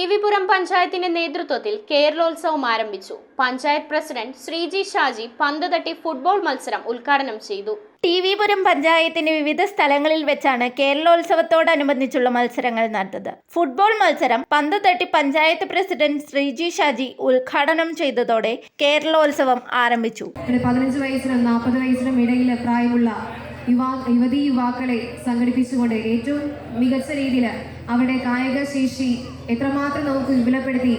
ടി.വി.പുരം പഞ്ചായത്തിന്റെ നേതൃത്വത്തിൽ കേരളോത്സവം ആരംഭിച്ചു. പഞ്ചായത്ത് പ്രസിഡന്റ് ശ്രീജി ഷാജി പന്ത് തട്ടി ഫുട്ബോൾ മത്സരം ഉദ്ഘാടനം ചെയ്തു. ടി.വി.പുരം പഞ്ചായത്തിന്റെ വിവിധ സ്ഥലങ്ങളിൽ വെച്ചാണ് കേരളോത്സവത്തോടനുബന്ധിച്ചുള്ള മത്സരങ്ങൾ നടന്നത്. ഫുട്ബോൾ മത്സരം പന്ത് തട്ടി പഞ്ചായത്ത് പ്രസിഡന്റ് ശ്രീജി ഷാജി ഉദ്ഘാടനം ചെയ്തതോടെ കേരളോത്സവം ആരംഭിച്ചു. 15 വയസ്സിനും 40 വയസ്സിനും ഇടയിൽ പ്രായമുള്ള യുവതീ യുവാക്കളെ സംഘടിപ്പിച്ചുകൊണ്ട് ഏറ്റവും മികച്ച രീതിയിൽ അവരുടെ കായിക ശേഷി എത്രമാത്രം നമുക്ക് വിപുലപ്പെടുത്തി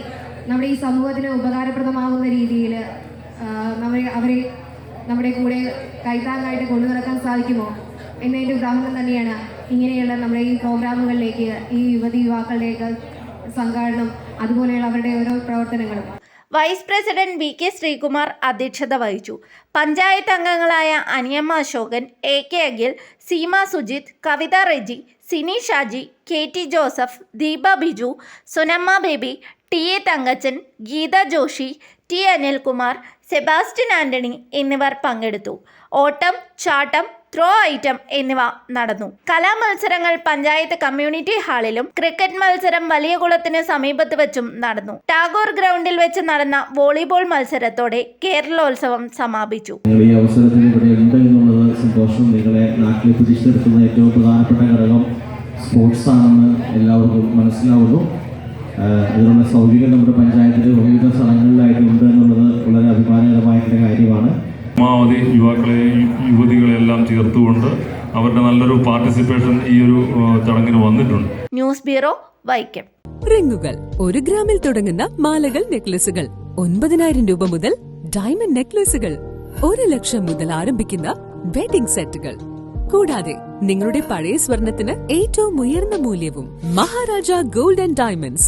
നമ്മുടെ ഈ സമൂഹത്തിന് ഉപകാരപ്രദമാകുന്ന രീതിയിൽ അവരെ നമ്മുടെ കൂടെ കൈത്താങ്ങായിട്ട് കൊണ്ടു നടക്കാൻ സാധിക്കുമോ എന്നതിൻ്റെ ഉദാഹരണം തന്നെയാണ് ഇങ്ങനെയുള്ള നമ്മുടെ ഈ പ്രോഗ്രാമുകളിലേക്ക് ഈ യുവതീ യുവാക്കളുടെയൊക്കെ സംഘാടനം, അതുപോലെയുള്ള അവരുടെ ഓരോ പ്രവർത്തനങ്ങളും. Vice president VK. ശ്രീകുമാർ അധ്യക്ഷത വഹിച്ചു. പഞ്ചായത്ത് അംഗങ്ങളായ Aniyamma Ashokan, A K. Akhil, Seema Sujith, Kavitha Reji, Sini Shaji, K T. Joseph, Deepa Biju, Sunamma Baby, T A. Thankachan, Geetha Joshi, T. Anilkumar, Sebastian Antony എന്നിവർ പങ്കെടുത്തു. ഓട്ടം, ചാട്ടം, ത്രോ ഐറ്റം എന്നിവ നടന്നു. കലാമത്സരങ്ങൾ പഞ്ചായത്ത് കമ്മ്യൂണിറ്റി ഹാളിലും ക്രിക്കറ്റ് മത്സരം വലിയ കുളത്തിന് സമീപത്ത് വെച്ചും നടന്നു. ടാഗോർ ഗ്രൗണ്ടിൽ വെച്ച് നടന്ന വോളിബോൾ മത്സരത്തോടെ കേരളോത്സവം സമാപിച്ചു. ഈ അവസരത്തിൽ ഇവിടെ ഉണ്ട് എന്നുള്ളത് സന്തോഷം. നിങ്ങളെ നാട്ടിൽ പിടിച്ചെടുക്കുന്ന ഏറ്റവും പ്രധാനപ്പെട്ട ഘടകം സ്പോർട്സ് ആണെന്ന് എല്ലാവർക്കും മനസ്സിലാവുന്നു. അതിനുള്ള സൗകര്യം നമ്മുടെ പഞ്ചായത്തിലെ വിവിധ സ്ഥലങ്ങളിലായിട്ടുണ്ട് എന്നുള്ളത് വളരെ അഭിമാനകരമായിട്ടുള്ള കാര്യമാണ്. പരമാവധി യുവാക്കളെയും യുവതികളെല്ലാം ചേർത്തുകൊണ്ട് അവരുടെ നല്ലൊരു പാർട്ടിസിപ്പേഷൻ ഈ ഒരു ചടങ്ങിന് വന്നിട്ടുണ്ട്. News bureau, Vaikom. റിങ്ങുകൾ 1 ഗ്രാമിൽ തുടങ്ങുന്ന മാലകൾ, നെക്ലസുകൾ 9,000 രൂപ മുതൽ ഡയമണ്ട് നെക്ലസുകൾ 1 ലക്ഷം മുതൽ ആരംഭിക്കുന്ന വെഡിംഗ് സെറ്റുകൾ, കൂടാതെ നിങ്ങളുടെ പഴയ സ്വർണത്തിന് ഏറ്റവും ഉയർന്ന മൂല്യവും. Maharaja gold and diamonds,